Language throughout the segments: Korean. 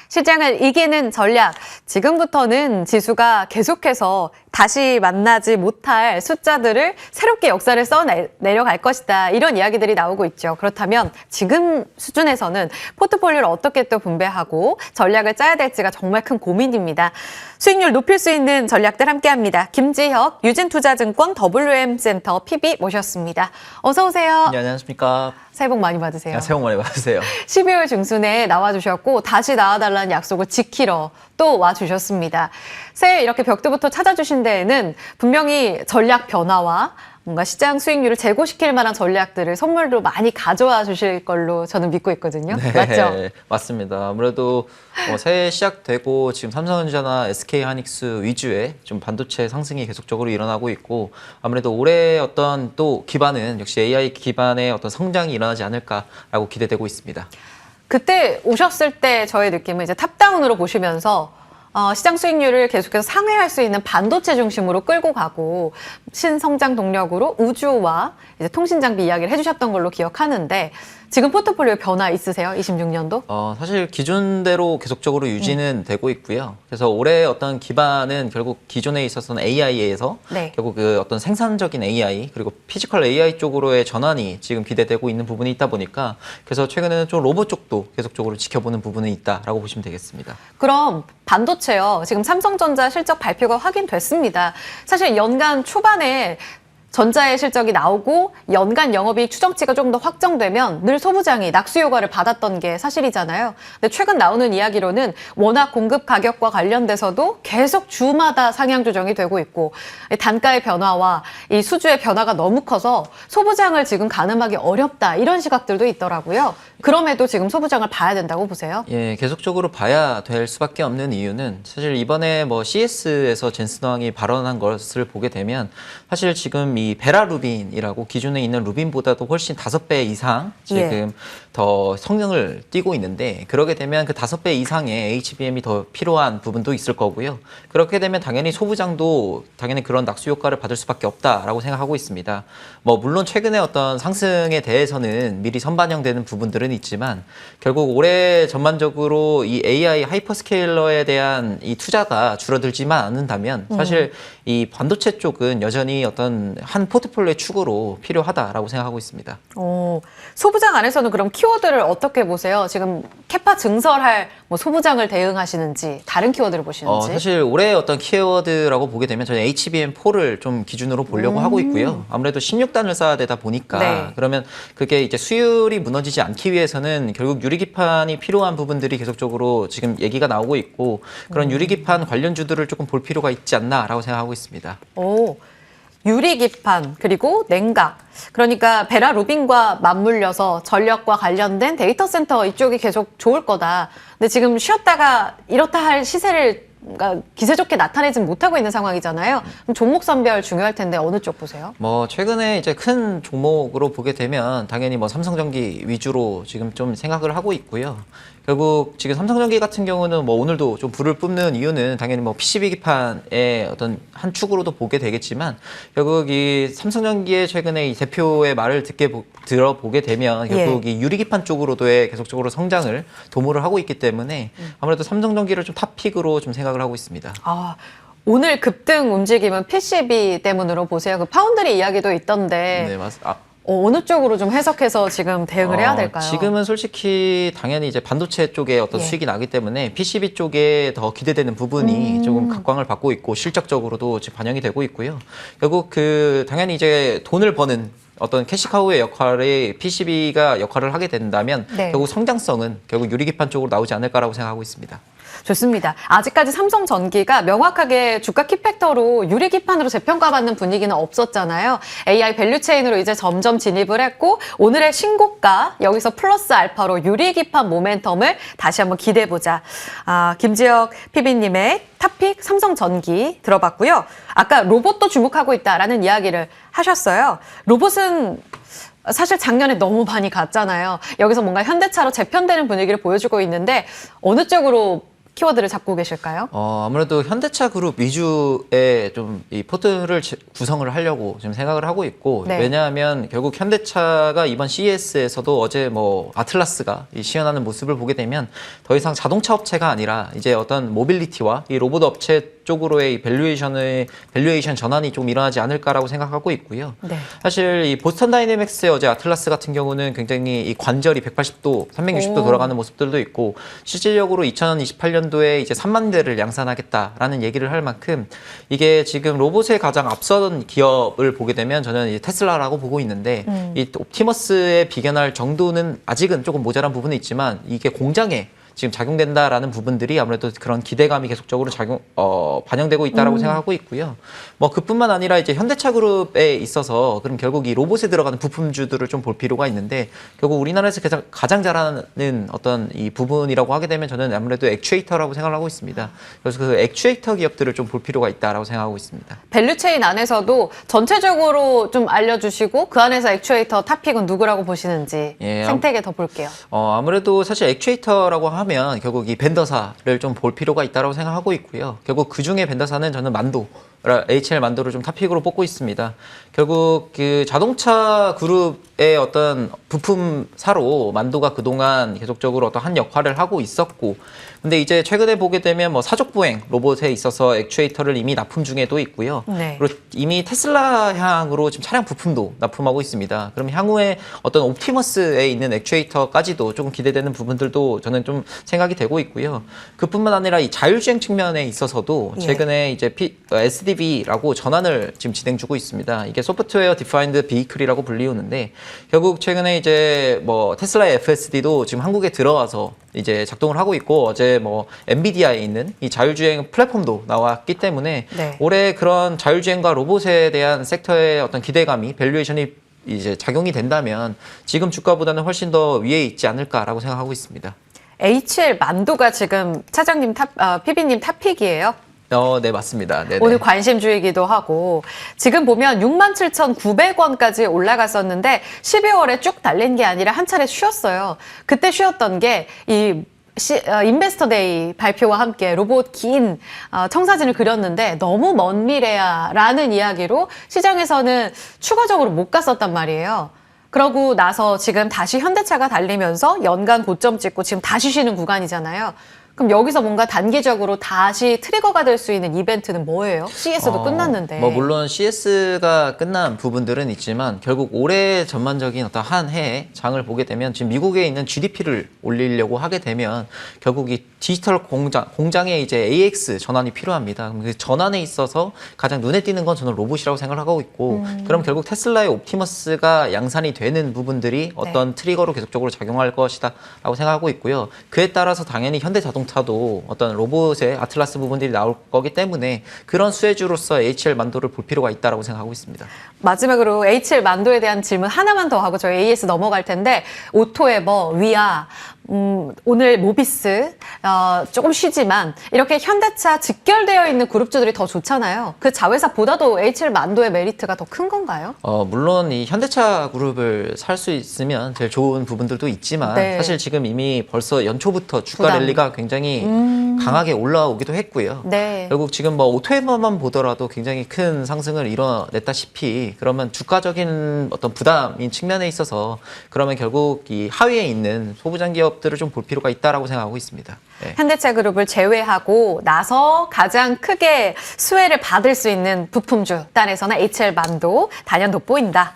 시장을 이기는 전략. 지금부터는 지수가 계속해서 다시 만나지 못할 숫자들을 새롭게 역사를 내려갈 것이다. 이런 이야기들이 나오고 있죠. 그렇다면 지금 수준에서는 포트폴리오를 어떻게 또 분배하고 전략을 짜야 될지가 정말 큰 고민입니다. 수익률 높일 수 있는 전략들 함께합니다. 김지혁, 유진투자증권 WM센터 PB 모셨습니다. 어서 오세요. 네, 안녕하십니까. 새해 복 많이 받으세요. 새해 복 많이 받으세요. 12월 중순에 나와주셨고 다시 나와달라는 약속을 지키러 또 와주셨습니다. 새해 이렇게 벽두부터 찾아주신 데에는 분명히 전략 변화와 뭔가 시장 수익률을 제고시킬 만한 전략들을 선물로 많이 가져와 주실 걸로 저는 믿고 있거든요. 네, 맞죠? 맞습니다. 아무래도 새해 시작되고 지금 삼성전자나 SK하이닉스 위주의 좀 반도체 상승이 계속적으로 일어나고 있고 아무래도 올해 어떤 또 기반은 역시 AI 기반의 어떤 성장이 일어나지 않을까라고 기대되고 있습니다. 그때 오셨을 때 저의 느낌은 이제 탑다운으로 보시면서 시장 수익률을 계속해서 상회할 수 있는 반도체 중심으로 끌고 가고 신성장 동력으로 우주와 이제 통신 장비 이야기를 해주셨던 걸로 기억하는데 지금 포트폴리오 변화 있으세요? 26년도? 사실 기존대로 계속적으로 유지는 되고 있고요. 그래서 올해 어떤 기반은 결국 기존에 있었던 AI에서 네. 결국 그 어떤 생산적인 AI 그리고 피지컬 AI 쪽으로의 전환이 지금 기대되고 있는 부분이 있다 보니까 그래서 최근에는 좀 로봇 쪽도 계속적으로 지켜보는 부분이 있다라고 보시면 되겠습니다. 그럼 반도체요. 지금 삼성전자 실적 발표가 확인됐습니다. 사실 연간 초반에 전자의 실적이 나오고 연간 영업이익 추정치가 조금 더 확정되면 늘 소부장이 낙수 효과를 받았던 게 사실이잖아요. 근데 최근 나오는 이야기로는 워낙 공급 가격과 관련돼서도 계속 주마다 상향 조정이 되고 있고 단가의 변화와 이 수주의 변화가 너무 커서 소부장을 지금 가늠하기 어렵다 이런 시각들도 있더라고요. 그럼에도 지금 소부장을 봐야 된다고 보세요? 예, 계속적으로 봐야 될 수밖에 없는 이유는 사실 이번에 CS에서 젠슨 황이 발언한 것을 보게 되면 사실 지금 이 베라루빈이라고 기존에 있는 루빈보다도 훨씬 5배 이상 지금 더 성능을 띠고 있는데 그러게 되면 그 5배 이상의 HBM이 더 필요한 부분도 있을 거고요. 그렇게 되면 당연히 소부장도 당연히 그런 낙수 효과를 받을 수밖에 없다라고 생각하고 있습니다. 물론 최근에 어떤 상승에 대해서는 미리 선반영되는 부분들은 있지만 결국 올해 전반적으로 이 AI 하이퍼스케일러에 대한 이 투자가 줄어들지만 않는다면 사실 이 반도체 쪽은 여전히 어떤 한 포트폴리오의 축으로 필요하다라고 생각하고 있습니다. 소부장 안에서는 그럼 키워드를 어떻게 보세요? 지금 캐파 증설할 소부장을 대응하시는지 다른 키워드를 보시는지? 사실 올해 어떤 키워드라고 보게 되면 저는 HBM4를 좀 기준으로 보려고 하고 있고요. 아무래도 16단을 쌓아야 되다 보니까 네. 그러면 그게 이제 수율이 무너지지 않기 위해서는 결국 유리기판이 필요한 부분들이 계속적으로 지금 얘기가 나오고 있고 그런 유리기판 관련주들을 조금 볼 필요가 있지 않나라고 생각하고 있습니다. 유리기판 그리고 냉각 그러니까 베라루빈과 맞물려서 전력과 관련된 데이터 센터 이쪽이 계속 좋을 거다. 근데 지금 쉬었다가 이렇다 할 시세를 기세 좋게 나타내진 못하고 있는 상황이잖아요. 그럼 종목 선별 중요할 텐데 어느 쪽 보세요? 최근에 이제 큰 종목으로 보게 되면 당연히 삼성전기 위주로 지금 좀 생각을 하고 있고요. 결국 지금 삼성전기 같은 경우는 오늘도 좀 불을 뿜는 이유는 당연히 PCB 기판의 어떤 한 축으로도 보게 되겠지만 결국 이 삼성전기의 최근에 이 대표의 말을 들어보게 되면 결국 이 유리기판 쪽으로도의 계속적으로 성장을 도모를 하고 있기 때문에 아무래도 삼성전기를 좀 탑픽으로 좀 생각을 하고 있습니다. 오늘 급등 움직임은 PCB 때문으로 보세요. 그 파운드리 이야기도 있던데. 네, 맞습니다. 어느 쪽으로 좀 해석해서 지금 대응을 해야 될까요? 지금은 솔직히 당연히 이제 반도체 쪽에 어떤 수익이 나기 때문에 PCB 쪽에 더 기대되는 부분이 조금 각광을 받고 있고 실적적으로도 지금 반영이 되고 있고요. 결국 당연히 이제 돈을 버는 어떤 캐시카우의 역할이 PCB가 역할을 하게 된다면 결국 성장성은 결국 유리기판 쪽으로 나오지 않을까라고 생각하고 있습니다. 좋습니다. 아직까지 삼성전기가 명확하게 주가 키팩터로 유리기판으로 재평가받는 분위기는 없었잖아요. AI 밸류체인으로 이제 점점 진입을 했고 오늘의 신고가 여기서 플러스 알파로 유리기판 모멘텀을 다시 한번 기대해보자. 김지혁 PB님의 탑픽 삼성전기 들어봤고요. 아까 로봇도 주목하고 있다라는 이야기를 하셨어요. 로봇은 사실 작년에 너무 많이 갔잖아요. 여기서 뭔가 현대차로 재편되는 분위기를 보여주고 있는데 어느 쪽으로 키워드를 잡고 계실까요? 아무래도 현대차 그룹 위주의 좀 이 포트를 구성을 하려고 지금 생각을 하고 있고, 네. 왜냐하면 결국 현대차가 이번 CES에서도 어제 뭐 아틀라스가 이 시연하는 모습을 보게 되면 더 이상 자동차 업체가 아니라 이제 어떤 모빌리티와 이 로봇 업체 쪽으로의 이 밸류에이션 전환이 좀 일어나지 않을까라고 생각하고 있고요. 네. 사실 이 보스턴 다이내믹스의 어제 아틀라스 같은 경우는 굉장히 이 관절이 180도, 360도 오. 돌아가는 모습들도 있고, 실질적으로 2028년도에 이제 3만 대를 양산하겠다라는 얘기를 할 만큼 이게 지금 로봇에 가장 앞선 기업을 보게 되면 저는 이 테슬라라고 보고 있는데, 이 옵티머스에 비견할 정도는 아직은 조금 모자란 부분이 있지만 이게 공장에 지금 작용된다라는 부분들이 아무래도 그런 기대감이 계속적으로 반영되고 있다라고 생각하고 있고요. 뭐 그뿐만 아니라 이제 현대차 그룹에 있어서 그럼 결국 이 로봇에 들어가는 부품주들을 좀 볼 필요가 있는데, 결국 우리나라에서 가장 잘하는 어떤 이 부분이라고 하게 되면 저는 아무래도 액추에이터라고 생각을 하고 있습니다. 그래서 그 액추에이터 기업들을 좀 볼 필요가 있다라고 생각하고 있습니다. 밸류체인 안에서도 전체적으로 좀 알려주시고 그 안에서 액추에이터 탑픽은 누구라고 보시는지 예, 생태계 더 볼게요. 아무래도 사실 액추에이터라고 하면 결국 이 벤더사를 좀 볼 필요가 있다고 생각하고 있고요. 결국 그 중에 벤더사는 저는 HL 만도를 좀 탑픽으로 뽑고 있습니다. 결국 그 자동차 그룹의 어떤 부품사로 만도가 그동안 계속적으로 어떤 한 역할을 하고 있었고, 근데 이제 최근에 보게 되면 뭐 사족보행 로봇에 있어서 액추에이터를 이미 납품 중에도 있고요. 네. 그리고 이미 테슬라향으로 지금 차량 부품도 납품하고 있습니다. 그럼 향후에 어떤 옵티머스에 있는 액추에이터까지도 조금 기대되는 부분들도 저는 좀 생각이 되고 있고요. 그뿐만 아니라 이 자율주행 측면에 있어서도 최근에 이제 SDV라고 전환을 지금 진행 중고 있습니다. 이게 소프트웨어 디파인드 비이클이라고 불리우는데, 결국 최근에 이제 뭐 테슬라의 FSD도 지금 한국에 들어와서 이제 작동을 하고 있고, 어제 뭐 엔비디아에 있는 이 자율주행 플랫폼도 나왔기 때문에 네. 올해 그런 자율주행과 로봇에 대한 섹터의 어떤 기대감이 밸류에이션이 이제 작용이 된다면 지금 주가보다는 훨씬 더 위에 있지 않을까라고 생각하고 있습니다. HL 만도가 지금 차장님 PB님 탑픽이에요. 네, 맞습니다. 네네. 오늘 관심주이기도 하고, 지금 보면 67,900원까지 올라갔었는데 12월에 쭉 달린 게 아니라 한 차례 쉬었어요. 그때 쉬었던 게 이 인베스터 데이 발표와 함께 로봇 긴 청사진을 그렸는데 너무 먼 미래야라는 이야기로 시장에서는 추가적으로 못 갔었단 말이에요. 그러고 나서 지금 다시 현대차가 달리면서 연간 고점 찍고 지금 다시 쉬는 구간이잖아요. 그럼 여기서 뭔가 단기적으로 다시 트리거가 될 수 있는 이벤트는 뭐예요? CS도 끝났는데. 뭐 물론 CS가 끝난 부분들은 있지만 결국 올해 전반적인 어떤 한 해의 장을 보게 되면 지금 미국에 있는 GDP를 올리려고 하게 되면 결국 이 디지털 공장에 이제 AX 전환이 필요합니다. 그럼 그 전환에 있어서 가장 눈에 띄는 건 저는 로봇이라고 생각을 하고 있고, 그럼 결국 테슬라의 옵티머스가 양산이 되는 부분들이 어떤 트리거로 계속적으로 작용할 것이다라고 생각하고 있고요. 그에 따라서 당연히 현대자동차도 어떤 로봇의 아틀라스 부분들이 나올 거기 때문에 그런 수혜주로서 HL 만도를 볼 필요가 있다라고 생각하고 있습니다. 마지막으로 HL 만도에 대한 질문 하나만 더 하고 저희 AS 넘어갈 텐데, 오토에버, 위아, 오늘 모비스 조금 쉬지만 이렇게 현대차 직결되어 있는 그룹주들이 더 좋잖아요. 그 자회사보다도 HL 만도의 메리트가 더 큰 건가요? 물론 이 현대차 그룹을 살 수 있으면 제일 좋은 부분들도 있지만 사실 지금 이미 벌써 연초부터 주가 랠리가 굉장히 강하게 올라오기도 했고요. 결국 지금 뭐 오토에버만 보더라도 굉장히 큰 상승을 이뤄냈다시피, 그러면 주가적인 어떤 부담인 측면에 있어서 그러면 결국 이 하위에 있는 소부장 기업들을 좀 볼 필요가 있다라고 생각하고 있습니다. 네. 현대차 그룹을 제외하고 나서 가장 크게 수혜를 받을 수 있는 부품주 단에서는 HL 만도 단연 돋보인다.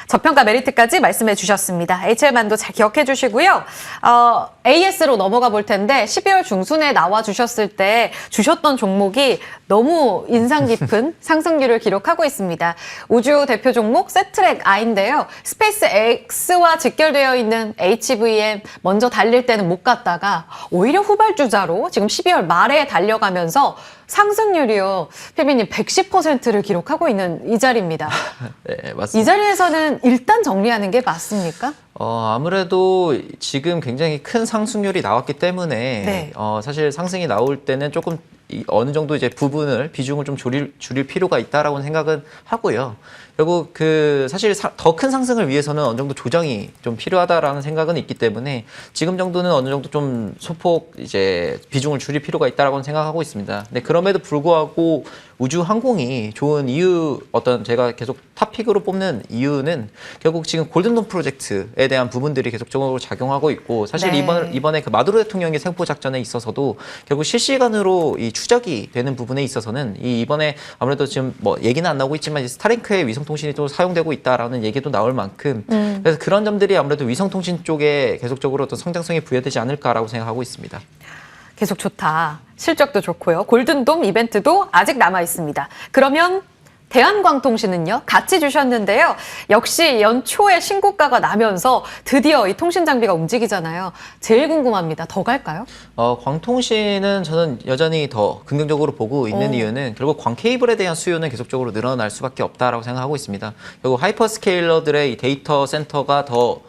저평가 메리트까지 말씀해 주셨습니다. HL 만도 잘 기억해 주시고요. AS로 넘어가 볼 텐데 12월 중순에 나와 주셨을 때 주셨던 종목이 너무 인상 깊은 상승률을 기록하고 있습니다. 우주 대표 종목 세트랙 I인데요. 스페이스 X와 직결되어 있는 HVM 먼저 달릴 때는 못 갔다가 오히려 후발주자로 지금 12월 말에 달려가면서 상승률이요, 피비님 110%를 기록하고 있는 이 자리입니다. 네, 맞습니다. 이 자리에서는 일단 정리하는 게 맞습니까? 아무래도 지금 굉장히 큰 상승률이 나왔기 때문에 사실 상승이 나올 때는 조금 어느 정도 이제 비중을 좀 줄일 필요가 있다라고 생각은 하고요. 결국 그 사실 더 큰 상승을 위해서는 어느 정도 조정이 좀 필요하다라는 생각은 있기 때문에 지금 정도는 어느 정도 좀 소폭 이제 비중을 줄일 필요가 있다라고 생각하고 있습니다. 근데 그럼에도 불구하고 우주 항공이 좋은 이유, 어떤 제가 계속 탑픽으로 뽑는 이유는 결국 지금 골든돔 프로젝트에 대한 부분들이 계속적으로 작용하고 있고, 사실 네. 이번에 그 마두로 대통령의 생포 작전에 있어서도 결국 실시간으로 이 추적이 되는 부분에 있어서는 이번에 아무래도 지금 뭐 얘기는 안 나오고 있지만 스타링크의 위성통신이 또 사용되고 있다라는 얘기도 나올 만큼 그래서 그런 점들이 아무래도 위성통신 쪽에 계속적으로 어떤 성장성이 부여되지 않을까라고 생각하고 있습니다. 계속 좋다. 실적도 좋고요. 골든돔 이벤트도 아직 남아 있습니다. 그러면 대한광통신은요, 같이 주셨는데요. 역시 연초에 신고가가 나면서 드디어 이 통신 장비가 움직이잖아요. 제일 궁금합니다. 더 갈까요? 광통신은 저는 여전히 더 긍정적으로 보고 있는 이유는 결국 광 케이블에 대한 수요는 계속적으로 늘어날 수밖에 없다라고 생각하고 있습니다. 결국 하이퍼스케일러들의 이 데이터 센터가 더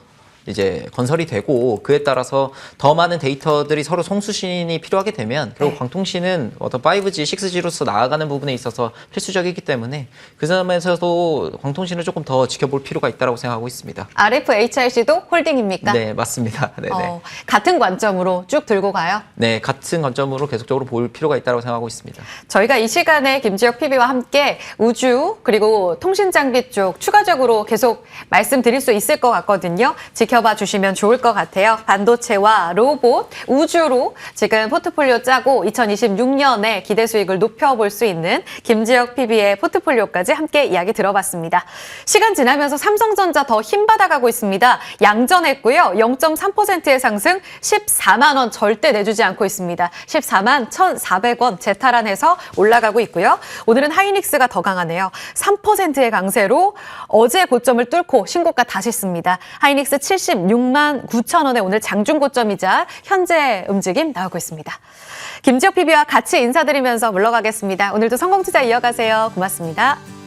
이제 건설이 되고 그에 따라서 더 많은 데이터들이 서로 송수신이 필요하게 되면 결국 광통신은 어떤 5G, 6G로서 나아가는 부분에 있어서 필수적이기 때문에 그 점에서도 광통신을 조금 더 지켜볼 필요가 있다고 생각하고 있습니다. RFHIC도 홀딩입니까? 네, 맞습니다. 네네. 같은 관점으로 쭉 들고 가요? 네, 같은 관점으로 계속적으로 볼 필요가 있다고 생각하고 있습니다. 저희가 이 시간에 김지혁 PB와 함께 우주 그리고 통신 장비 쪽 추가적으로 계속 말씀드릴 수 있을 것 같거든요. 지켜봐 주시면 좋을 것 같아요. 반도체와 로봇, 우주로 지금 포트폴리오 짜고 2026년에 기대 수익을 높여볼 수 있는 김지혁 PB의 포트폴리오까지 함께 이야기 들어봤습니다. 시간 지나면서 삼성전자 더 힘받아가고 있습니다. 양전했고요. 0.3%의 상승, 14만 원 절대 내주지 않고 있습니다. 14만 1,400원 재탈환해서 올라가고 있고요. 오늘은 하이닉스가 더 강하네요. 3%의 강세로 어제 고점을 뚫고 신고가 다시 씁니다. 하이닉스 76만 9천 원에 오늘 장중 고점이자 현재 움직임 나오고 있습니다. 김지혁 PB와 같이 인사드리면서 물러가겠습니다. 오늘도 성공투자 이어가세요. 고맙습니다.